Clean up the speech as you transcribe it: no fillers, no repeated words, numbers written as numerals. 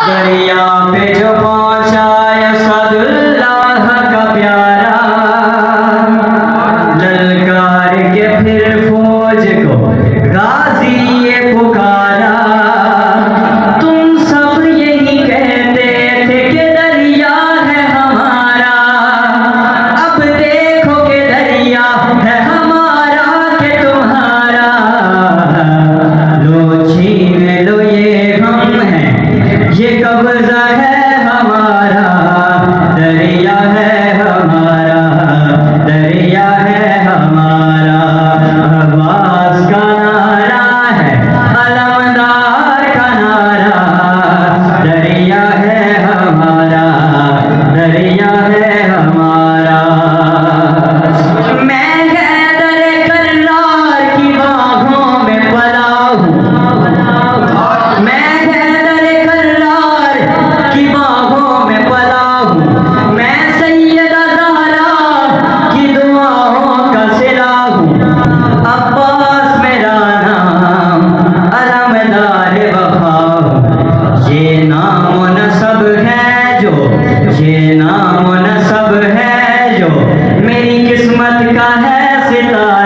दरिया पे जो पहुंचा असदुल्लाह का प्यारा, ललकार के फिर फौज को गाजी ये पुकारा। तुम सब यही कहते थे कि दरिया है हमारा, अब देखो कि दरिया है हमारा कि तुम्हारा। लो छीन लो ये हम है, ये कब्जा है हमारा, दरिया है हमारा, दरिया है हमारा। अब्बास का नारा है अलमदार का नारा, दरिया है हमारा, दरिया है हमारा। मैं हैदर कर्रार की बाहों में पला हूँ, मैं हैदर कर्रार की बाहों में पला हूँ, मैं सैयदा ज़हरा की दुआओं का सिला हूँ। अब्बास मेरा नाम, अलमदार वफा हूँ। ये नाम नसब है जो, ये नाम नसब है जो मेरी किस्मत का है सितारा।